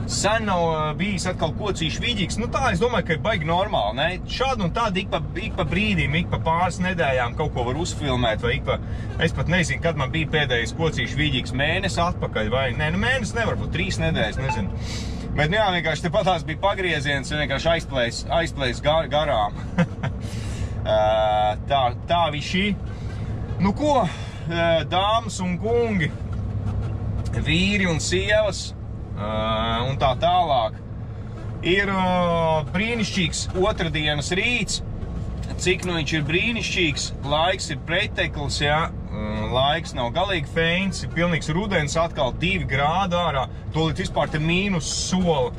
sen nav bijis atkal kocīšu vīģīgs. Nu tā, es domāju, ka ir baigi normāli, ne? Šādi un tādi ik pa brīdim, ik pa pāris nedēļām kaut ko var uzfilmēt, vai es pat nezinu, kad man bija pēdējais kocīšu vīģīgs, mēnesi atpakaļ, vai, nē, nu mēnesi nevar būt, 3 nedēļas, nezinu. Bet, jā, vienkārši te patās bija pagrieziens, vienkārši aizplējis garām. Tā višķi. Nu ko, dāmas un kungi, vīri un sievas, un tā tālāk. Ir brīnišķīgs otrdienas rīts. Cik nu viņš ir brīnišķīgs, laiks ir preteklis, jā. Laiks nav galīgi feins, ir pilnīgs rudens, atkal 2 grādi ārā. Tolīt vispār te mīnus sola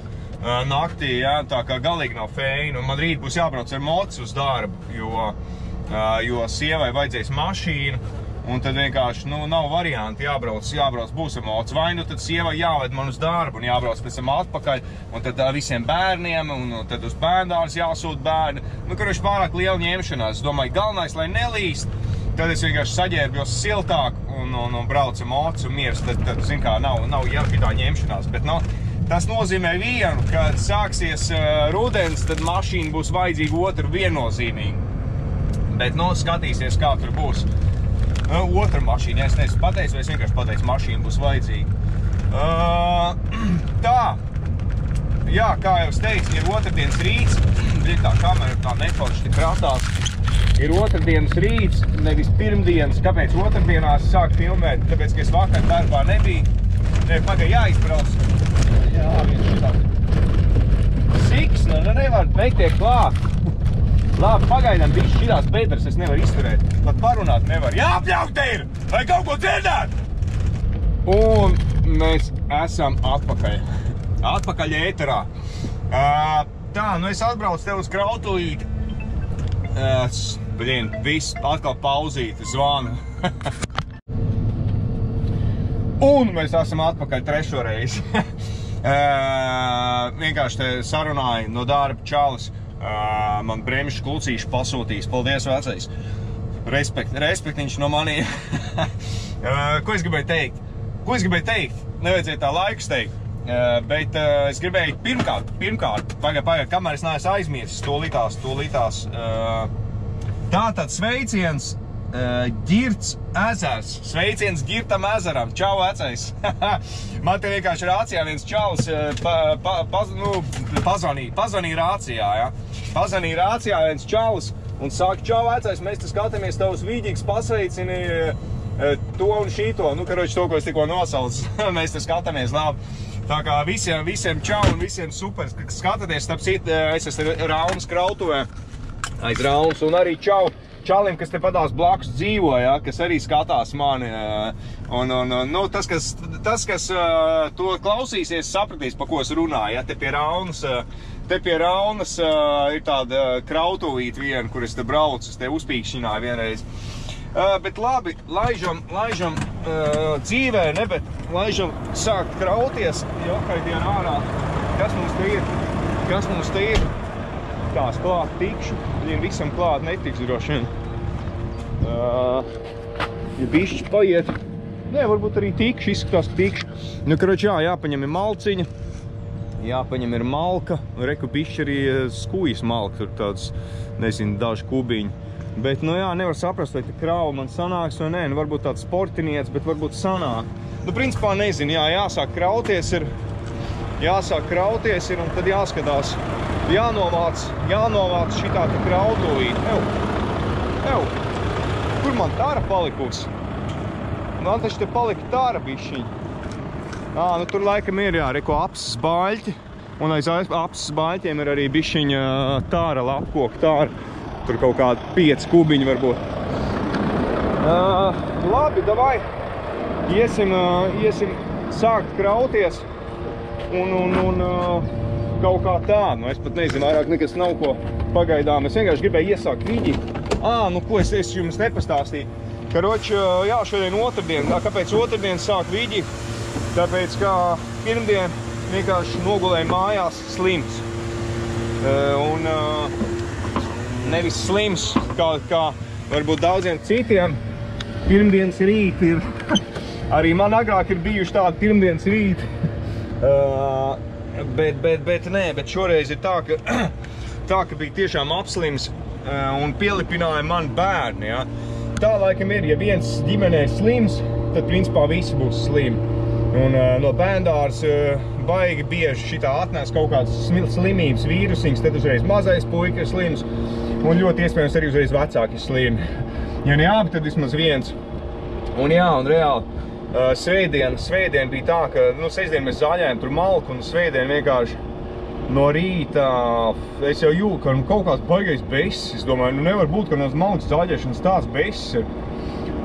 naktī, jā, tā kā galīgi nav feina. Un man rīt būs jābrauc ar moci uz darbu, jo sievai vajadzēs mašīnu. Un tad vienkārši, nu, nav varianti, jābrauc būs ar moci. Vai nu tad sievai jāved man uz darbu un jābrauc pēc tam atpakaļ, un tad visiem bērniem, un tad uz bērndārs jāsūt bērni. Nu, karoši pārāk liela ņemšanās. Es domāju, galvenais, lai nelīst, tad es vienkārši saģērbjos siltāk un braucu ar moci un miers. Tad zin kā, nav jāpitā ņemšanās. Bet, nu, tas nozīmē vienu, kad sāksies rudens, tad mašīna būs vajadzīga otru viennozīmīgi. Bet, nu, skatīsies, kā tur būs. Otra mašīna, es neesmu pateicis, vai es vienkārši pateicu, mašīna būs vajadzīga. Tā, jā, kā jau es teicu, ir otrdienas rīts, tā kamera tā neforši tik ratās. Ir otrdienas rīts, nevis pirmdienas. Kāpēc otrdienās sāk filmēt? Tāpēc, ka es vakar darbā nebiju. Pagai jāizbrauc. Jā, viņš šitā. Siksna, nu nevar netiek klāt. Labi, pagaidām bišķi šitās bedres es nevaru izturēt. Pat parunāt nevar. Jāapļauj te ir! Vai kaut ko dzirdēt? Un mēs esam atpakaļ. Atpakaļ ēterā. Tā, nu es atbraucu tev uz krautulīti. Viss atkal pauzīti, zvanu. Un mēs esam atpakaļ 3. reizi. Vienkārši te sarunāju no darba čalis. Man bremšu klucīšu pasūtījis. Paldies, vecais. Respektiņš no manī. Ko es gribēju teikt? Nevajadzēja tā laikus teikt. Bet es gribēju pirmkārt, pagaid, kamēr es neesmu aizmirsis, tūlītās. Tātad sveiciens Ģirts ezers. Sveiciens Ģirtam ezeram. Čau, vecais. Man te vienkārši rācijā viens čalis pazvanīja rācijā, ja? Pazvanīja rācijā viens čalis un saka, čau, vecais, mēs te skatāmies tavus vīģīgs, pasveicini to un šito. Nu, karoči, to, ko es tikko nosaucu. Mēs te skatāmies, labi. Tā kā visiem čau un visiem super. Skatāties, starp citu, es esmu Raunas krautuvē. Aiz Raunas un arī čau čalim, kas te padās blakus dzīvo, ja, kas arī skatās mani. Nu, tas, kas to klausīsies, sapratīs, pa ko es runāju. Ja, te pie Raunas ir tāda krautuvīt viena, kur es te braucu, es te uzpīkšķināju vienreiz. Bet labi, laižam dzīvē, ne, bet laižam sākt krauties, jokaidien ārā. Kas mums te ir? Tās klāt tikšu, viņiem visam klāt netiks droši vien. Ja bišķi paiet, ne, varbūt arī tikšu, izskatās, ka tikšu. Nu, karoči, jāpaņem ir malciņa, jāpaņem ir malka, reku bišķi arī skujas malka, tur tāds, nezinu, daži kubiņi. Bet, nu jā, nevar saprast, vai te krāva man sanāks vai nē, nu varbūt tāds sportiniets, bet varbūt sanāk. Nu, principā nezinu, jāsāk krauties ir, un tad jāskatās. Jānovāc šitā te krautuvīt. Kur man tāra palikusi? Man taču te palika tāra bišķiņa. Nu tur laikam ir, reko apsas baļķi. Un aiz apsas baļķiem ir arī bišķiņa tāra, lapkoka tāra. Tur kaut kādi 5 kubiņi varbūt. Labi, davai. Iesim sākt krauties. Un kaut kā tā, nu es pat nezinu, vairāk nekas nav ko pagaidām. Es vienkārši gribēju iesākt vīģi. Nu ko es jums nepastāstīju. Karoči, jā, šodien otrdien. Kāpēc otrdien sāk vīģi? Tāpēc, kā pirmdien vienkārši nogulēju mājās slims. Un nevis slims, kā varbūt daudziem citiem. Pirmdienas rīti ir, arī man agrāk ir bijuši tādi pirmdienas rīti. Bet šoreiz ir tā, ka bija tiešām apslims un pielipināja man bērni, ja. Tā laikam ir, ja viens ģimenē slims, tad principā visi būs slimi. Un no bērndārs baigi bieži šitā atnēs kaut kāds slimības vīrusiņas, tad uzreiz mazais puika ir slims, un ļoti iespējams arī uzreiz vecāki ir slimi. Ja ne abi, tad vismaz viens. Un jā, un reāli, svētdien bija tā, ka, sestdien mēs zaļējam tur malku, un svētdien vienkārši no rīta es jau jūtu, ka kaut kāds baigais besis. Es domāju, nevar būt, ka no malkas zaļiešanas tāds besis ir.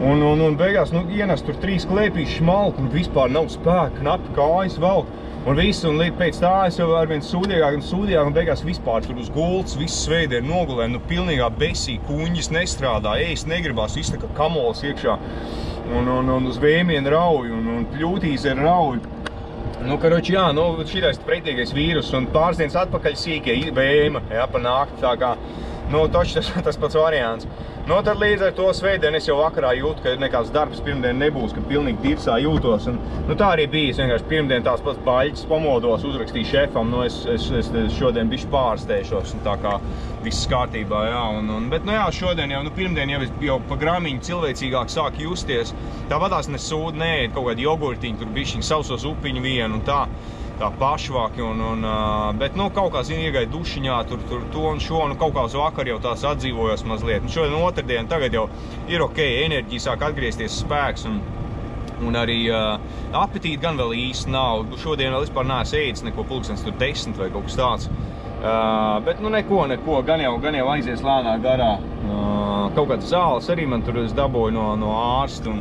Un beigās, ienes tur 3 klēpīšas malku, un vispār nav spēka, knapi kājas velk. Un viss, un pēc tā es jau arvien sūdīgāk, un beigās vispār tur uz gultas, visu svētdienu nogulē, pilnīgā besī, kuņģis nestrādā, ēst negribās, viss tā kā kamols iekšā. Un uz vēmienu rauj, un pļūtīs ir rauj. Karoči, jā, šitais pretīgais vīrus, un pāris dienas atpakaļ sīkie vēma, jā, pa nakti, tā kā, toči tas pats variants. Tad līdz ar to svētdien es jau vakarā jūtu, ka nekāds darbs pirmdien nebūs, ka pilnīgi dirsā jūtos, un tā arī bija, es vienkārši pirmdien tās pats baļķis pamodos, uzrakstīju šefam, es šodien bišķi pārsteišos, un tā kā viss kārtībā, jā, bet, jā, šodien jau, pirmdien jau pa gramiņu cilvēcīgāk sāk justies, tāpatās nesūdu, neēd kaut kādi jogurtiņi, tur bišķiņi sausos upiņu vienu, un tā pašvāki, bet, kaut kā, iegāju dušiņā, tur to un šo, kaut kā uz vakar jau tās atdzīvojos mazliet. Šodien otrdien, tagad jau ir ok, enerģija sāk atgriezties spēks, un arī apetīti gan vēl īsti nav. Šodien vēl vispār neesmu ēdis neko pulkstens tur 10 vai kaut kas tāds. Bet, neko, gan jau aizies lēnā garā. Kaut kādas zāles arī man tur es dabūju no ārsta,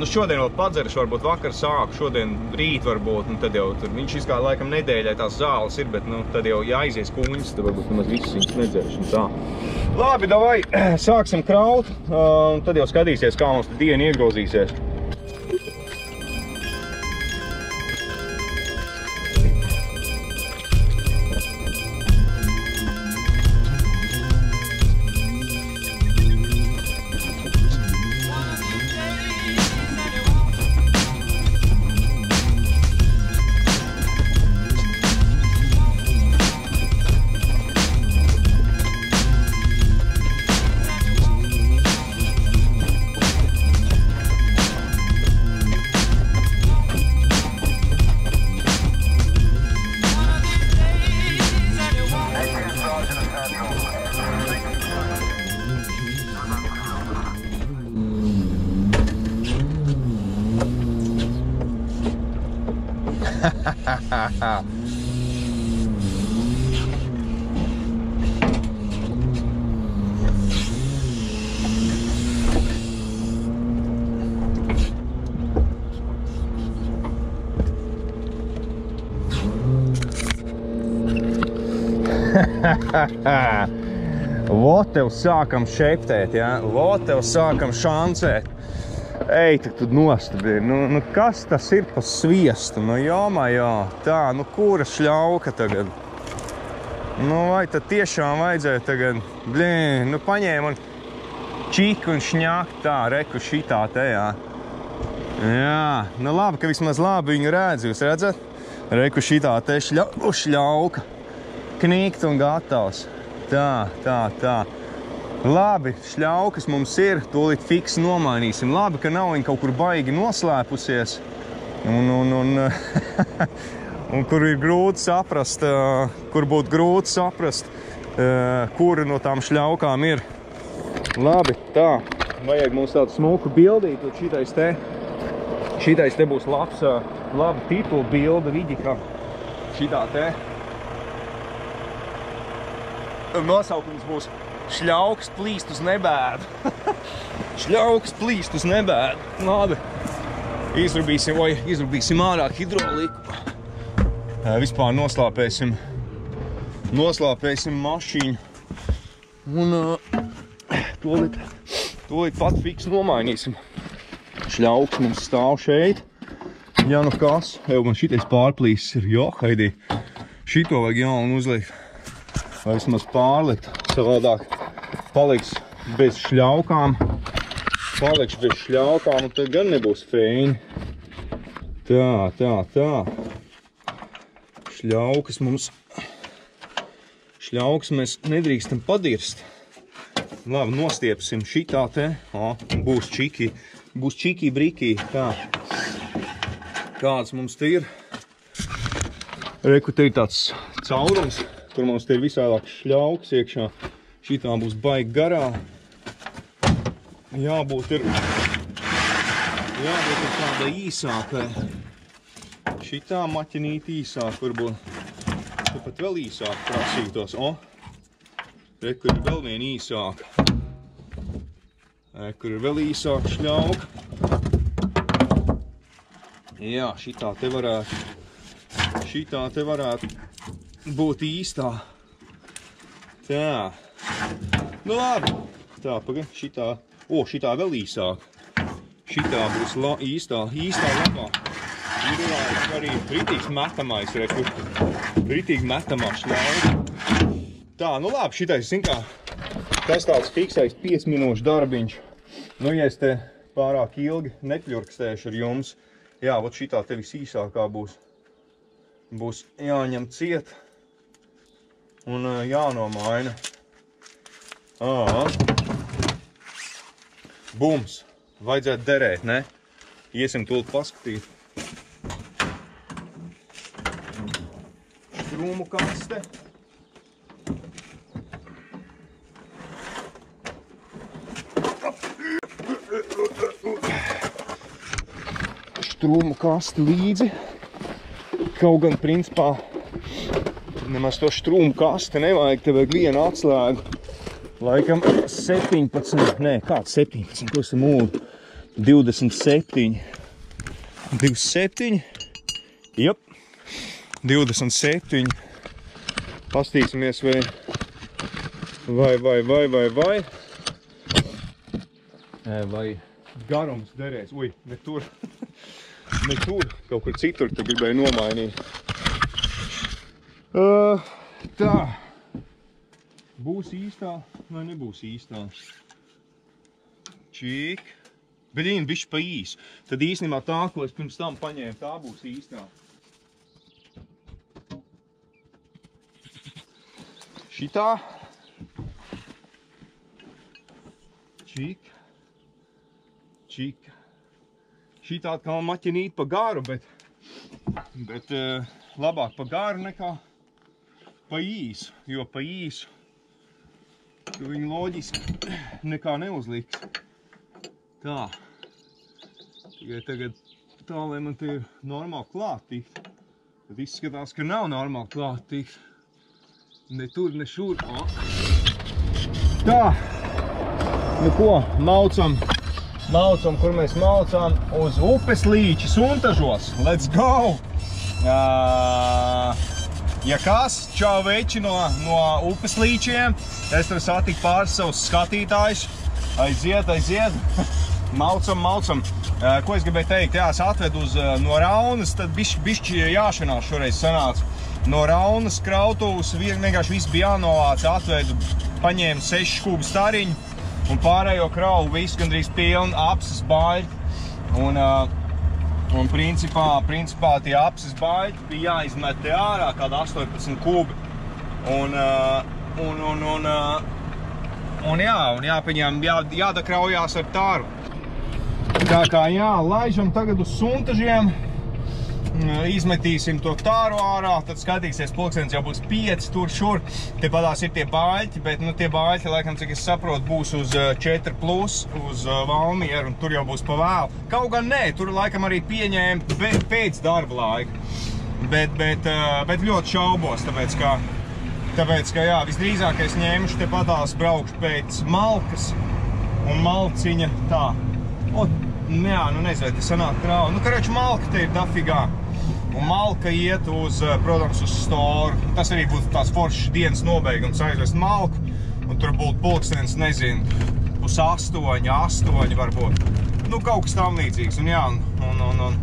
šodien vēl padzeruši, varbūt vakar sāku, šodien rīt varbūt, tad jau tur viņš izkā laikam nedēļai tās zāles ir, bet, tad jau jāaizies kuņas, tad varbūt nemaz visus viņus nedzeršu un tā. Labi, davai, sāksim kraut, tad jau skatīsies, kā mums diena iegrozīsies. Vot tev sākam šeptēt, ja? Vot tev sākam šancēt. Ej, tu nostabi. Kas tas ir pa sviestu? Jāmā, tā, kura šļauka tagad? Vai tad tiešām vajadzēja tagad, paņēma un čiku un šņāk tā, reku šitā te, jā. Jā, labi, ka vismaz labi viņu redz, jūs redzat? Reku šitā te šļauka. Knīkt un gatavs. Tā. Labi, šļaukas mums ir, tūlīt fiks nomainīsim. Labi, ka nav viņa kaut kur baigi noslēpusies. Un kur ir grūti saprast, kur būtu grūti saprast, kura no tām šļaukām ir. Labi, tā. Vajag mums tādu smuku bildīt, un šitais te būs laba titula bilda Viģikam. Šitā te. Nosaukums būs Šļaukas plīst uz nebēdu. Šļaukas plīst uz nebēdu. Labi. Izrubīsim ārā hidroliku. Vispār noslāpēsim mašīnu. Un tūlīt pat fiks nomainīsim. Šļaukas mums stāv šeit. Ja kas, man šitais pārplīsis ir. Jo, Haidī, šito vajag jaunu uzlikt. Vai vismaz pārlikt, savādāk paliks bez šļaukām. Un tad gan nebūs fēni. Tā. šļaukas mēs nedrīkstam padirst. Labi, nostiepsim šitā te. Būs čiki briki. Tā. Kāds mums te ir? Reku, te ir tāds caurums, kur mums te ir visādākas šļaukas iekšā. Šitā būs baigi garā. Jābūt ir tāda īsākai. Šitā maķinīt īsāk, varbūt. Pat vēl īsāk prasītos. Reku, ir vēl vien īsāk. Reku, ir vēl īsāk šļauka. Jā, šitā te varētu būt īstā. Tā. Nu labi. Tā, pagaid, šitā vēl īsāk. Šitā būs īstā labā. Ir arī ritīgi metamais, reku. Ritīgi metamā šļauka. Tā, nu labi, šitais, zin kā, tas tāds fiksais 5 minūšu darbiņš. Nu, ja es te pārāk ilgi nekļurkstēšu ar jums, jā, vot šitā te visīsākā būs jāņem ciet un jānomaina. Bums, vajadzētu derēt, ne? Iesim tūlīt paskatīt. Strūmu kaste. Strūmu kasti līdzi. Kaut gan, principā, nemaz to strūmu kasti nevajag, te vajag vienu atslēgu. Laikam 17, nē, kāds 17, ko esam mūli? 27. 27, jop, 27. Pastīsimies, vai garums derēs. Ui, ne tur, kaut kur citur te gribēju nomainīt. Tā. Būs īstā vai nebūs īstā? Čik. Beļīn, bišķi pa īsu. Tad īstenībā tā, ko es pirms tam paņēmu, tā būs īstā. Šitā. Čik. Šitā atkal maķinīt pa garu, bet labāk pa garu nekā pa īsu, jo pa īsu viņi loģiski nekā neuzliks. Tā. Tikai tagad tā, lai man te ir normāli klāt tikt. Tad izskatās, ka nav normāli klāt tikt. Ne tur, ne šur. Tā. Nu ko, maucam, kur mēs maucam uz upes līči Suntažos. Let's go! Ja kas, čau veči no upes līčiem. Es tur satiku pāris savus skatītājus. Aiziet. Maucam. Ko es gribēju teikt? Jā, es atvedu no Raunas, tad bišķi jāšanās šoreiz sanāca. No Raunas krautuvus vienkārši viss bija jānovāc, atvedu, paņēmu 6 kubu stariņu un pārējo kravu visu gandrīz pilnu apses baļķi. Un principā tie apses baļķi bija jāizmet te ārā, kāda 18 kubi. Un jāpaņem, jādakraujās ar tāru. Tā kā jā, laižam tagad uz Suntažiem, izmetīsim to tāru ārā, tad skatīsies, pulkstenis jau būs 5, tur šur. Te padās ir tie baļķi, bet tie baļķi, laikam, cik es saprotu, būs uz 4+, uz Valmieru, un tur jau būs pa vēlu. Kaut gan nē, tur laikam arī pieņēma pēc darba laika. Bet ļoti šaubos, tāpēc, ka jā, visdrīzākais ņēmuši te padās braukšu pēc Malkas, un Malciņa tā. Jā, nu nezinu, te sanāk krāvu. Nu, karoči, Malka te ir dafigā. Un Malka iet protams, uz Storu. Tas arī būtu tās foršas dienas nobeigums aizvest Malku. Un tur būtu pulkstenis, nezinu, 8 varbūt. Nu, kaut kas tam līdzīgs. Un jā, un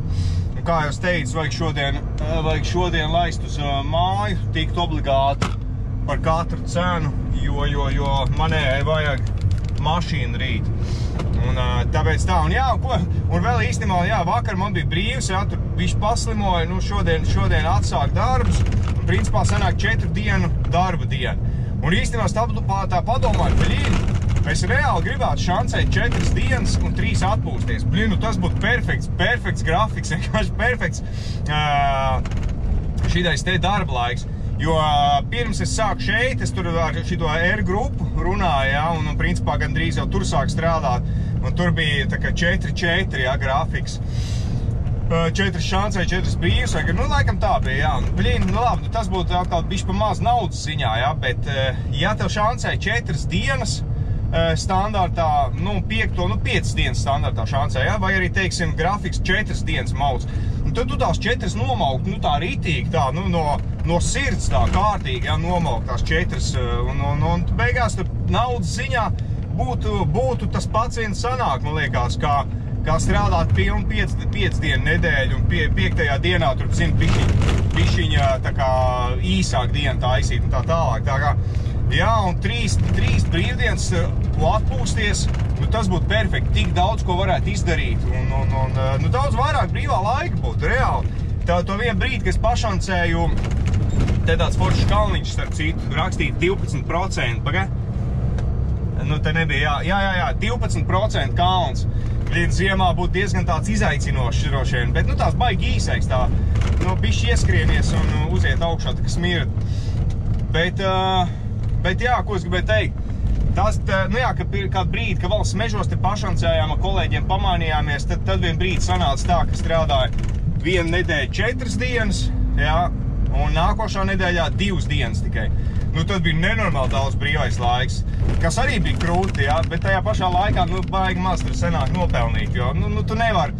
kā jau es teicu, vajag šodien laist uz māju, tikt obligāti par katru cenu, jo manējai mašīnu rīt. Un tāpēc tā, un jā, un vēl īstenībā, jā, vakar man bija brīvs, jā, tur viņš paslimoja, nu šodien atsāk darbus, un principā sanāk 4 dienu darba diena. Un īstenībā tā padomāju, blīn, es reāli gribētu šancēt 4 dienas un 3 atpūsties. Blīn, nu tas būtu perfekts grafiks, vienkārši perfekts šitais te darba laiks. Jo pirms es sāku šeit, es tur ar šito R grupu runāju, jā, un principā gandrīz jau tur sāku strādāt. Un tur bija tā kā 4-4, jā, grafiks. 4 šancē, 4 brīvs, vai, nu, laikam tā bija, jā. Blīn, nu labi, tas būtu atkal bišķi pa maz naudas ziņā, jā, bet ja tev šancē 4 dienas standartā, nu, 5 dienas standartā šancē, jā, vai arī, teiksim, grafiks 4 dienas mauc. Un tad tu tās 4 nomaukt, nu, tā ritīgi, tā, nu, no sirds tā kārtīgi, jā, nomaukt tās 4, un beigās tur naudas ziņā būtu tas pats viens sanāk, man liekas, kā strādāt pilnu 5 dienu nedēļu, un 5. dienā tur, zini, bišķiņa tā kā īsāk dienu taisīt un tā tālāk. Tā kā, jā, un 3 brīvdienas atpūsties, nu tas būtu perfekti, tik daudz, ko varētu izdarīt, un nu daudz vairāk brīvā laika būtu, reāli. To vienu brīdi, kad es pašancēju, te tāds foršs kalniņš, starp citu, rakstīt 12%, pagai? Nu, te nebija, jā, 12% kalns. Līdz ziemā būtu diezgan tāds izaicinošs droši vien, bet, nu, tās baigi īsaiks tā, nu, bišķi ieskrienies un uziet augšā, tā kā smird. Bet jā, ko es gribēju teikt, tas, nu jā, kādu brīdi, ka valsts mežos te pašancējām ar kolēģiem pamainījāmies, tad vien brīdi sanāca tā, ka strādāja vienu nedēļu 4 dienas, jā, un nākošā nedēļā 2 dienas tikai. Nu, tad bija nenormāli daudz brīvais laiks, kas arī bija krūti, jā, bet tajā pašā laikā, nu, baigi maz tur sanāk nopelnīt, jo, nu, tu nevar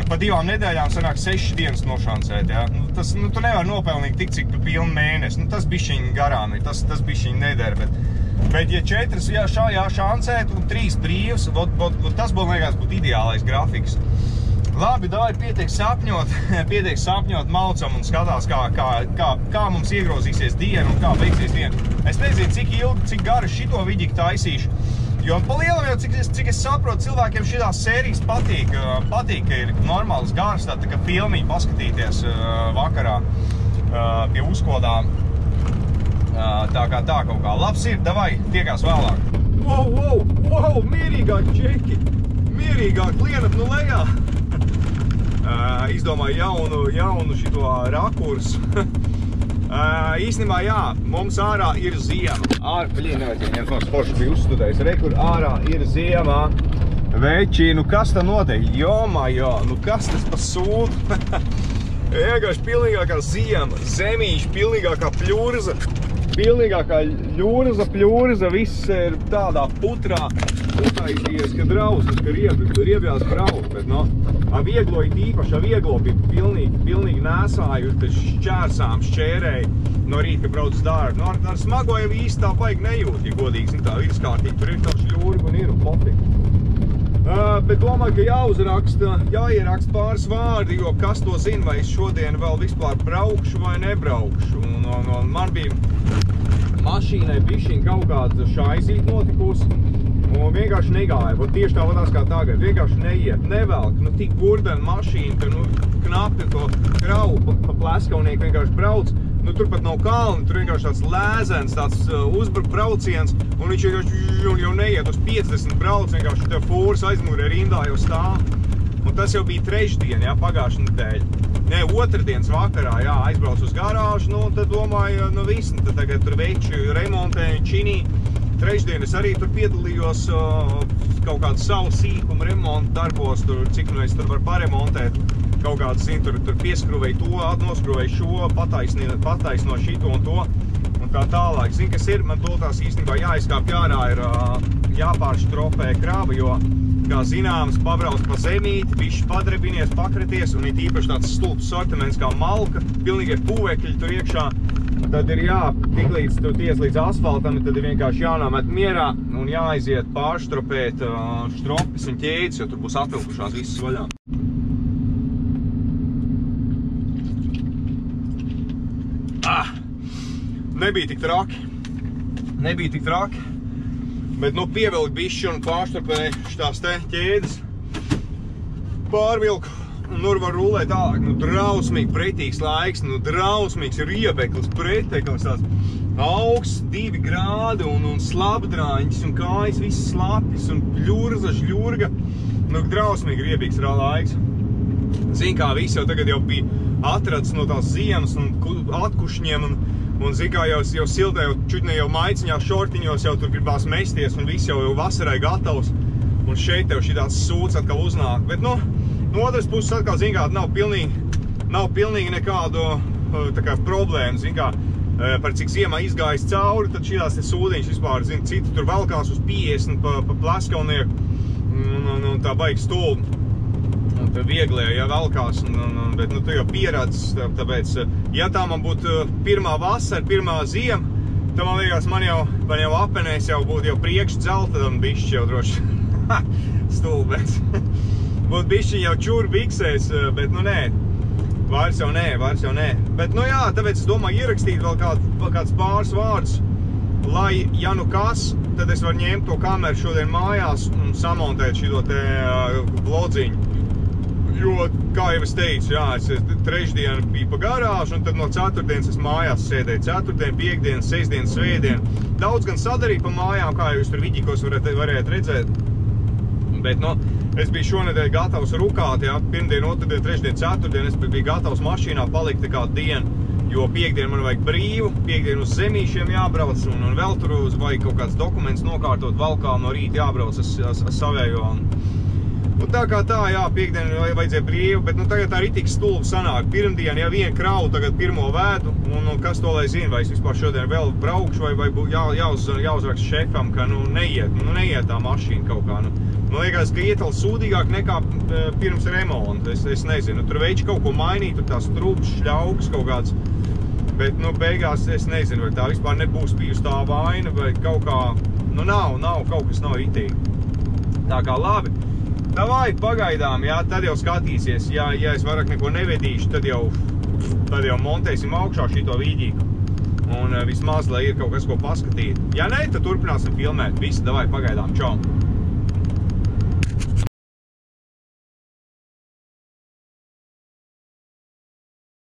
pa 2 nedēļām sanāk 6 dienas nošancēt, jā. Nu, tu nevar nopelnīt tik, cik tu pilnu mēnesi, nu, tas bišķiņ garām ir, tas bišķiņ neder, bet ja 4 šajā šancēt un 3 brīvs, tas būtu, liekas, būtu ideālais grafiks. Labi, davai, pietiek sapņot, maucam un skatās, kā mums iegrozīsies diena un kā beigsies diena. Es nezinu, cik ilgi, cik gari šito vidiku taisīšu, jo pa lielam jau, cik es saprotu, cilvēkiem šitās sērijas patīk, ka ir normāls gars, tā kā filmiņu paskatīties vakarā pie uzkodām. Tā kā tā kaut kā. Labs ir, davai, tiekās vēlāk. Wow, mierīgāk, Džeki! Mierīgāk, lienat nu lejā! Izdomāju jaunu šito rakursu. Īstenībā, jā, mums ārā ir ziema. Viens no sports bija uzstudējis. Kur ārā ir ziemā. Veči, nu kas tā notiek? Jomajo, nu kas tas pa sūdu? Vienkārši pilnīgākā ziema. Zemīši, pilnīgākā pļurza. Pilnīgākā ļurza, viss ir tādā putrā uztaisījies, ka drausmas, ka riebjās braukt, bet, no, vieglo it īpaši, vieglo bija pilnīgi nēsāju, šķērsām, šķērēju no rīta, ka brauc uz darbu. No, ar smago jau īsti tā baigi nejūt, ja godīgi, tā virskārtīgi, tur ir tāds ļurga un ir un potika. Bet domāju, ka jāieraksta pāris vārdi, jo kas to zina, vai es šodien vēl vispār braukšu vai nebraukšu. Un man bija mašīnai bišķiņ kaut kāda šaizīt notikusi, un vienkārši negāja. Tieši tāpatās kā tagad, vienkārši neiet, nevelk, nu tik burdena mašīna, ka, nu, knapi to kravu pa pleskaunieki vienkārši brauc. Nu, tur pat nav kalni, tur vienkārši tāds lēzens, tāds uzbrauciens, un viņš vienkārši jau neiet uz 50 brauc, vienkārši tev fūras aizmugurē rindā jau stāv. Un tas jau bija trešdien, jā, pagājušā nedēļa. Ne, otrdienas vakarā, jā, aizbrauc uz garāžu, nu, un tad domāju, nu, viss, tad tagad tur veikšu remontēju činī. Trešdien es arī tur piedalījos kaut kādu savu sīkumu remontu darbos, cik nu es tur varu paremontēt. Kaut kāds, zin, tur pieskrūvēju to, noskrūvēju šo, pataisno šito un to, un tā tālāk. Zin, kas ir, man tās īstenībā jāizkāp ārā, ir jāpārštrofē krava, jo, kā zināms, pabrauc pa zemīti, bišķi padrebinies, pakrities, un ir īpaši tāds stulps sortiments kā malka, pilnīgi pūvekļi tur iekšā. Tad ir tiklīdz tu ties līdz asfaltam, tad ir vienkārši jānomet mierā un jāaiziet pārštropēt štropis un ķēdes, jo tur būs atvilkušās visas vaļā. Nebija tik traki. Bet, nu, pievilku bišķi un pāršturpēju šitās te ķēdes. Pārvilku. Un nu var rulēt tālāk, nu drausmīgi pretīgs laiks, nu drausmīgs riebeklis, preteklis tāds augsts, 2 grādi un slapdrāņķis un kājas viss slapjas un ļurza, žļurga. Nu drausmīgi riebīgs laiks. Zin kā, visi jau tagad jau bija atrads no tās ziemas un atkušņiem un zin kā, jau siltē, jau čutnē jau maiciņās, šortiņos jau tur gribās mesties un viss jau vasarai gatavs. Un šeit tev šitāds sūds atkal uznāk. Bet, nu, no otras puses atkal, zin kā, nav pilnīgi nekādu tā kā problēmu, zin kā, par cik ziemā izgājis cauri, tad šitās te sūdiņš vispār, zin, citi tur velkās uz 50 pa Pleskalnieku un tā baigi stulbi. Un te vieglie, ja velkās, bet, nu, tu jau pieradz, tāpēc, ja tā man būtu pirmā vasara, pirmā ziema, tad man liekas, man jau apenēs jau būtu jau priekš dzeltadam bišķi jau droši. Stulbēts. Būtu bišķiņ jau čūri biksēs, bet nu nē. Vairs jau nē. Bet nu jā, tāpēc es domāju ierakstīt vēl kāds pāris vārdus, lai, ja nu kas, tad es varu ņemt to kameru šodien mājās un samontēt šito te vlodziņu. Jo, kā jau es teicu, jā, es trešdien biju pa garāžu, un tad no ceturtdienas es mājās sēdēju. Ceturtdien, piekdien, sestdien, svētdien. Daudz gan sadarīju pa mājām, kā jūs tur vidīkos varējāt redzēt. Bet, nu, es biju šonedēļ gatavs rukāt, jā, pirmdien, otrdien, trešdien, ceturtdien, es biju gatavs mašīnā palikt kādu dienu, jo piekdien man vajag brīvu, piekdien uz Zemīšiem jābrauc, un vēl tur vajag kaut kāds dokuments nokārtot, valkā no rīta jābrauc ar savējo. Un tā kā tā, jā, piekdien vajadzēja brīvu, bet nu tagad tā ritīgi stulbi sanāk. Pirmdien, ja viena kravu tagad pirmo vēdu, un kas to lai zina, vai es vispār šodien vēl braukšu, vai jāuzrakst šefam, ka nu neiet tā mašīna kaut kā. Man liekas, ka iet vēl sūdīgāk nekā pirms remonta. Es nezinu, tur veiči kaut ko mainīt, tur tās trūps, šļauks kaut kāds. Bet, nu, beigās es nezinu, vai tā vispār nebūs bijusi tā vaina, vai kaut kā, nu kaut kas nav ritīgi. Tā kā labi. Davai, pagaidām, jā, tad jau skatīsies, ja es vairāk neko nevedīšu, tad jau montēsim augšā šito vīģīku. Un vismaz, lai ir kaut kas, ko paskatīt. Ja ne, tad turpināsim filmēt. Visi, davai, pagaidām, čau!